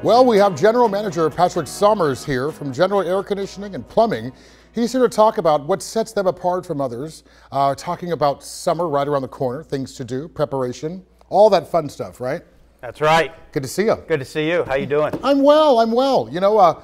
Well, we have General Manager Patrick Sommers here from General Air Conditioning and Plumbing. He's here to talk about what sets them apart from others, talking about summer right around the corner, things to do, preparation, all that fun stuff, right? That's right. Good to see you. Good to see you. How you doing? I'm well. You know,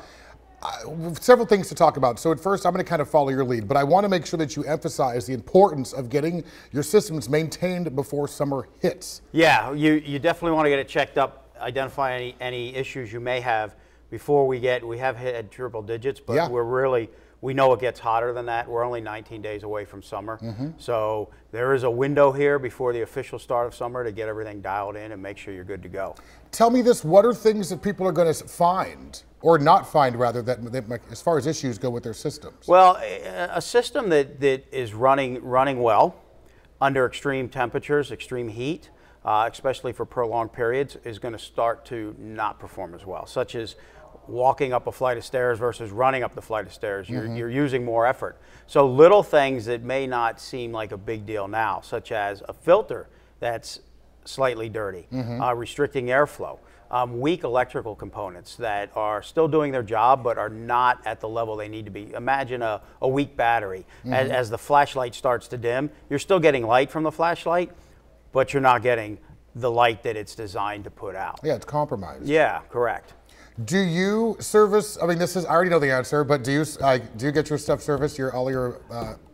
several things to talk about. So at first, I'm going to kind of follow your lead, but I want to make sure that you emphasize the importance of getting your systems maintained before summer hits. Yeah, you definitely want to get it checked up, identify any issues you may have before we have hit triple digits, but yeah. We know it gets hotter than that. We're only 19 days away from summer. So there is a window here before the official start of summer to get everything dialed in and make sure you're good to go. Tell me this, what are things that people are going to find, or not find rather, that as far as issues go with their systems? Well, a system that is running well under extreme temperatures, extreme heat, especially for prolonged periods, is going to start to not perform as well, such as walking up a flight of stairs versus running up the flight of stairs. You're using more effort. So little things that may not seem like a big deal now, such as a filter that's slightly dirty, restricting airflow, weak electrical components that are still doing their job but are not at the level they need to be. Imagine a weak battery. As the flashlight starts to dim, you're still getting light from the flashlight, but you're not getting the light that it's designed to put out. Yeah, it's compromised. Yeah, correct. Do you service, I mean, I already know the answer, but do you get your stuff serviced, all your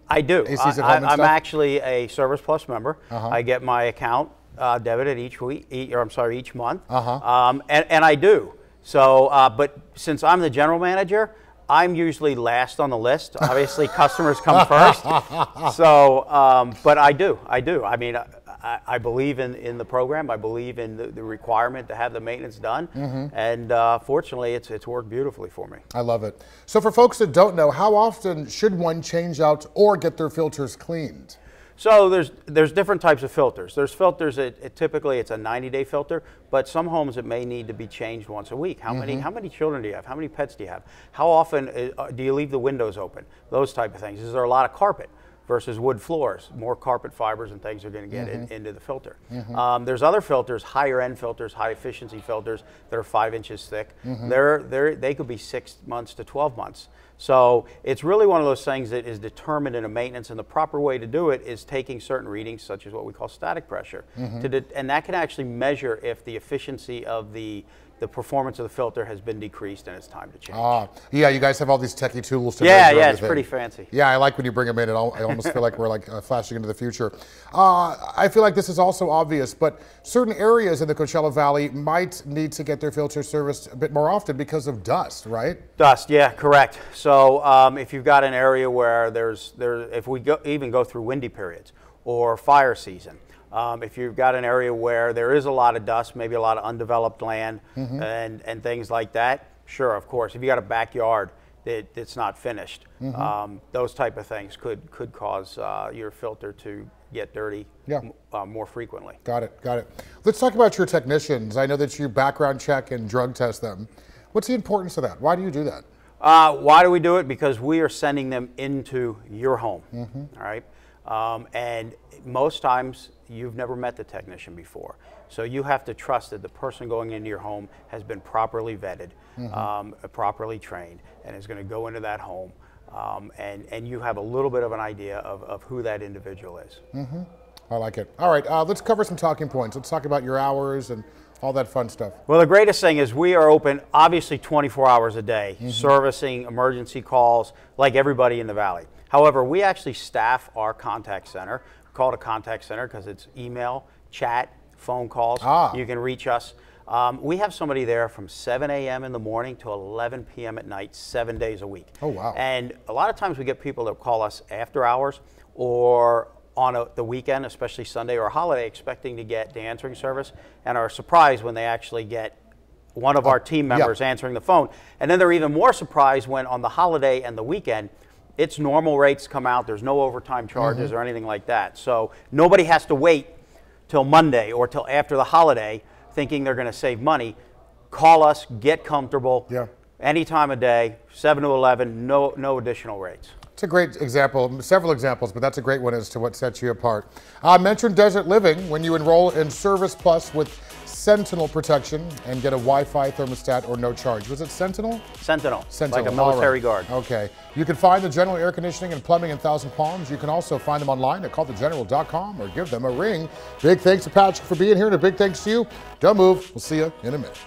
I do. ACs at home and I'm stuff? actually a Service Plus member. I get my account debited each month, and I do. So, but since I'm the general manager, I'm usually last on the list. Obviously, customers come first. So, but I do. I mean, I believe in the program. I believe in the requirement to have the maintenance done, and fortunately, it's worked beautifully for me. I love it. So, for folks that don't know, how often should one change out or get their filters cleaned? So there's different types of filters. There's filters that typically it's a 90-day filter, but some homes it may need to be changed once a week. How many children do you have? How many pets do you have? How often do you leave the windows open? Those type of things. Is there a lot of carpet versus wood floors? More carpet fibers and things are going to get into the filter. There's other filters, higher end filters, high efficiency filters that are 5 inches thick. They could be 6 months to 12 months. So it's really one of those things that is determined in a maintenance, and the proper way to do it is taking certain readings, such as what we call static pressure, and that can actually measure if the efficiency of the performance of the filter has been decreased and it's time to change. Yeah, you guys have all these techie tools to measure everything. It's pretty fancy. Yeah, I like when you bring them in. I almost feel like we're like flashing into the future. I feel like this is also obvious, but certain areas in the Coachella Valley might need to get their filter serviced a bit more often because of dust, right? Dust, yeah, correct. So if you've got an area where if we even go through windy periods or fire season, if you've got an area where there is a lot of dust, maybe a lot of undeveloped land and things like that, sure, of course. If you got a backyard that's not finished, those type of things could cause your filter to get dirty more frequently. Got it. Let's talk about your technicians. I know that you background check and drug test them. What's the importance of that? Why do you do that? Why do we do it? Because we are sending them into your home, all right? And most times you've never met the technician before. So you have to trust that the person going into your home has been properly vetted, properly trained, and is going to go into that home. And you have a little bit of an idea of who that individual is. I like it. All right, let's cover some talking points. Let's talk about your hours and all that fun stuff. Well, the greatest thing is we are open, obviously, 24 hours a day, servicing emergency calls like everybody in the Valley. However, we actually staff our contact center. We call it a contact center because it's email, chat, phone calls. You can reach us. We have somebody there from 7 a.m. in the morning to 11 p.m. at night, 7 days a week. Oh, wow. And a lot of times we get people that call us after hours or on the weekend, especially Sunday or a holiday, expecting to get the answering service, and are surprised when they actually get one of our team members answering the phone. And then they're even more surprised when on the holiday and the weekend, it's normal rates come out. There's no overtime charges or anything like that. So nobody has to wait till Monday or till after the holiday thinking they're going to save money. Call us, get comfortable, any time of day, 7 to 11, no additional rates. It's a great example, several examples, but that's a great one as to what sets you apart. I mentioned Desert Living when you enroll in Service Plus with Sentinel protection and get a Wi-Fi thermostat or no charge. Was it Sentinel? Sentinel. Sentinel. Like a military guard. Okay. You can find the General Air Conditioning and Plumbing in Thousand Palms. You can also find them online at callthegeneral.com or give them a ring. Big thanks to Patrick for being here, and a big thanks to you. Don't move. We'll see you in a minute.